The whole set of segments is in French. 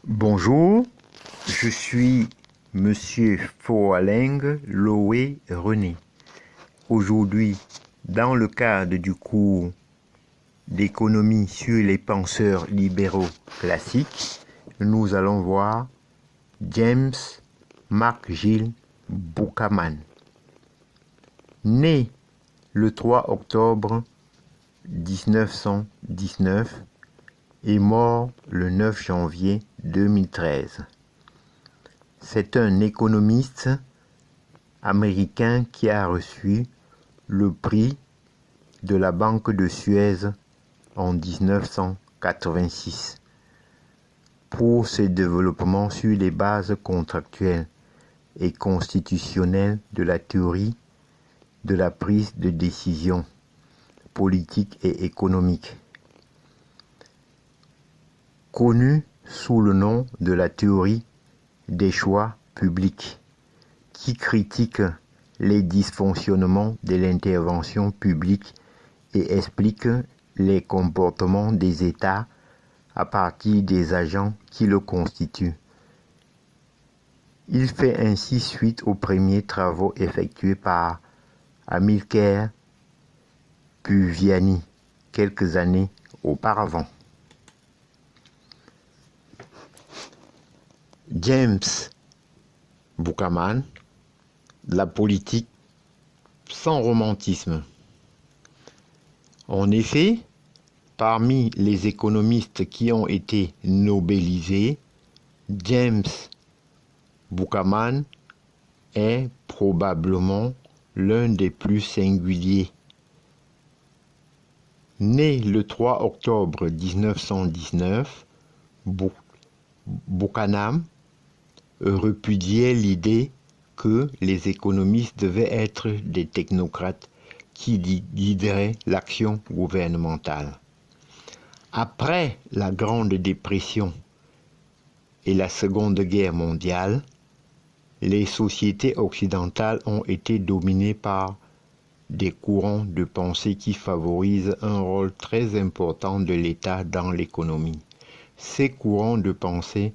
Bonjour, je suis Monsieur Foaleng Loé René. Aujourd'hui, dans le cadre du cours d'économie sur les penseurs libéraux classiques, nous allons voir James McGill Buchanan. Né le 3 octobre 1919 et mort le 9 janvier 2013. C'est un économiste américain qui a reçu le prix de la Banque de Suez en 1986 pour ses développements sur les bases contractuelles et constitutionnelles de la théorie de la prise de décision politique et économique. Connu sous le nom de la théorie des choix publics, qui critique les dysfonctionnements de l'intervention publique et explique les comportements des États à partir des agents qui le constituent. Il fait ainsi suite aux premiers travaux effectués par Amilcare Puviani quelques années auparavant. James Buchanan, la politique sans romantisme. En effet, parmi les économistes qui ont été nobelisés, James Buchanan est probablement l'un des plus singuliers. Né le 3 octobre 1919, Buchanan repudiait l'idée que les économistes devaient être des technocrates qui guideraient l'action gouvernementale. Après la Grande Dépression et la Seconde Guerre mondiale, les sociétés occidentales ont été dominées par des courants de pensée qui favorisent un rôle très important de l'État dans l'économie. Ces courants de pensée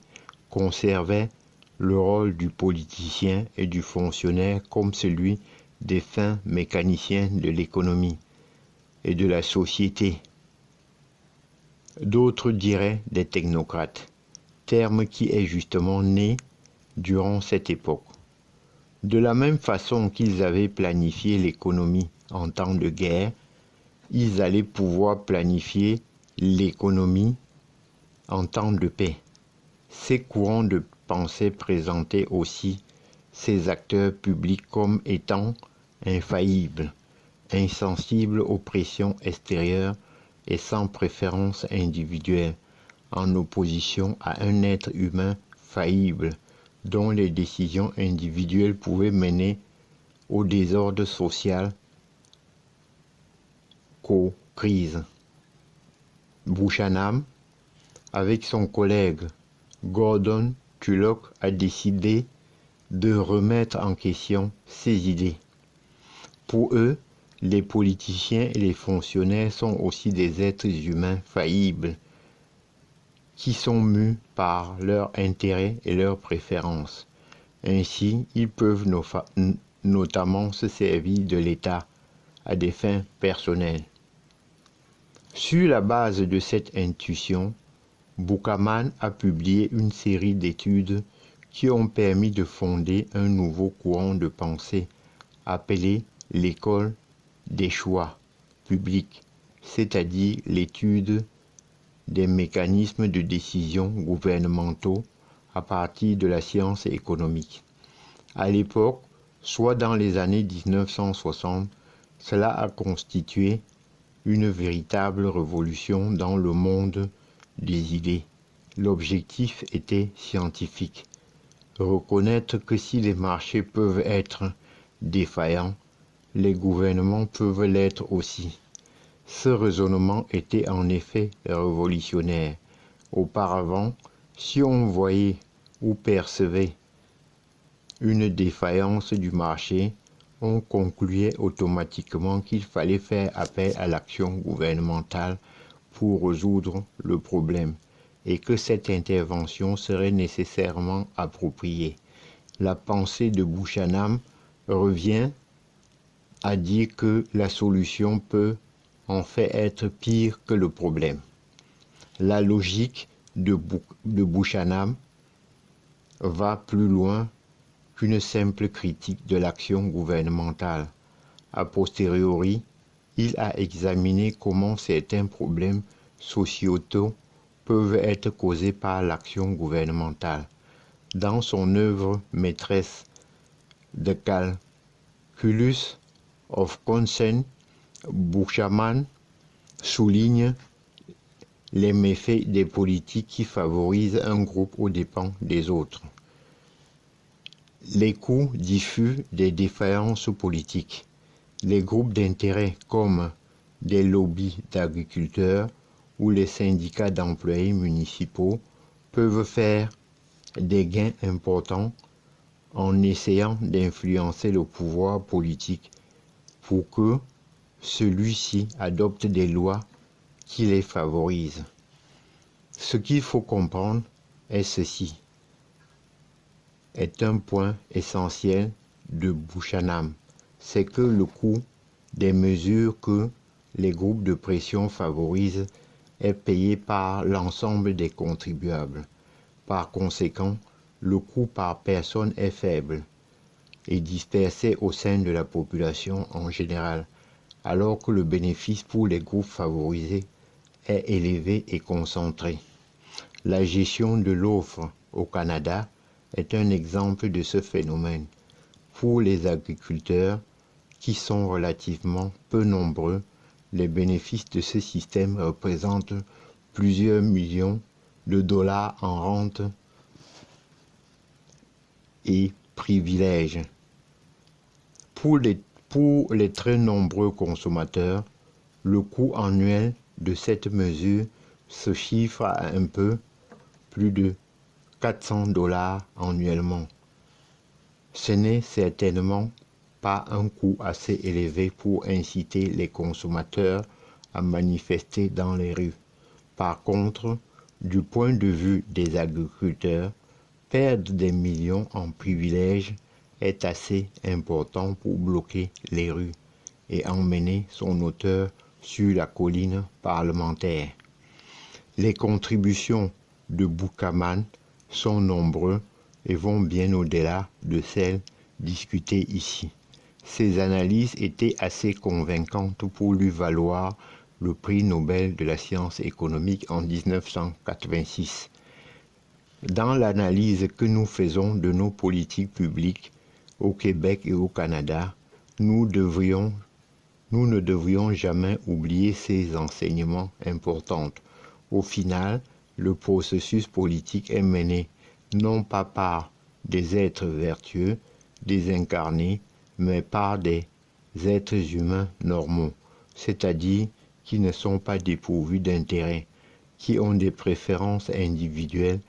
conservaient le rôle du politicien et du fonctionnaire comme celui des fins mécaniciens de l'économie et de la société. D'autres diraient des technocrates, terme qui est justement né durant cette époque. De la même façon qu'ils avaient planifié l'économie en temps de guerre, ils allaient pouvoir planifier l'économie en temps de paix. Ces courants de pensée présentaient aussi ces acteurs publics comme étant infaillibles, insensibles aux pressions extérieures et sans préférence individuelle, en opposition à un être humain faillible dont les décisions individuelles pouvaient mener au désordre social qu'aux crises. Buchanan, avec son collègue Gordon Tullock, a décidé de remettre en question ces idées. Pour eux, les politiciens et les fonctionnaires sont aussi des êtres humains faillibles qui sont mus par leurs intérêts et leurs préférences. Ainsi, ils peuvent notamment se servir de l'État à des fins personnelles. Sur la base de cette intuition, Buchanan a publié une série d'études qui ont permis de fonder un nouveau courant de pensée appelé l'école des choix publics, c'est-à-dire l'étude des mécanismes de décision gouvernementaux à partir de la science économique. À l'époque, soit dans les années 1960, cela a constitué une véritable révolution dans le monde des idées. L'objectif était scientifique. Reconnaître que si les marchés peuvent être défaillants, les gouvernements peuvent l'être aussi. Ce raisonnement était en effet révolutionnaire. Auparavant, si on voyait ou percevait une défaillance du marché, on concluait automatiquement qu'il fallait faire appel à l'action gouvernementale pour résoudre le problème. et que cette intervention serait nécessairement appropriée. La pensée de Buchanan revient à dire que la solution peut en fait être pire que le problème. La logique de Buchanan va plus loin qu'une simple critique de l'action gouvernementale. A posteriori, il a examiné comment certains problèmes sociétaux peuvent être causés par l'action gouvernementale. Dans son œuvre maîtresse The Calculus of Consent, Buchanan souligne les méfaits des politiques qui favorisent un groupe aux dépens des autres. Les coûts diffus des différences politiques. Les groupes d'intérêt comme des lobbies d'agriculteurs ou les syndicats d'employés municipaux peuvent faire des gains importants en essayant d'influencer le pouvoir politique pour que celui-ci adopte des lois qui les favorisent. Ce qu'il faut comprendre est ceci, est un point essentiel de Buchanan, c'est que le coût des mesures que les groupes de pression favorisent est payé par l'ensemble des contribuables. Par conséquent, le coût par personne est faible et dispersé au sein de la population en général, alors que le bénéfice pour les groupes favorisés est élevé et concentré. La gestion de l'offre au Canada est un exemple de ce phénomène. Pour les agriculteurs, qui sont relativement peu nombreux, les bénéfices de ce système représentent plusieurs millions de dollars en rente et privilèges. Pour les très nombreux consommateurs, le coût annuel de cette mesure se chiffre à un peu plus de 400 dollars annuellement. Ce n'est certainement pas un coût assez élevé pour inciter les consommateurs à manifester dans les rues. Par contre, du point de vue des agriculteurs, perdre des millions en privilèges est assez important pour bloquer les rues et emmener son auteur sur la colline parlementaire. Les contributions de Buchanan sont nombreuses et vont bien au-delà de celles discutées ici. Ces analyses étaient assez convaincantes pour lui valoir le prix Nobel de la science économique en 1986. Dans l'analyse que nous faisons de nos politiques publiques au Québec et au Canada, nous ne devrions jamais oublier ces enseignements importants. Au final, le processus politique est mené non pas par des êtres vertueux, désincarnés, mais par des êtres humains normaux, c'est-à-dire qui ne sont pas dépourvus d'intérêt, qui ont des préférences individuelles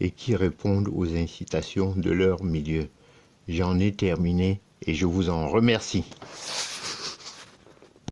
et qui répondent aux incitations de leur milieu. J'en ai terminé et je vous en remercie.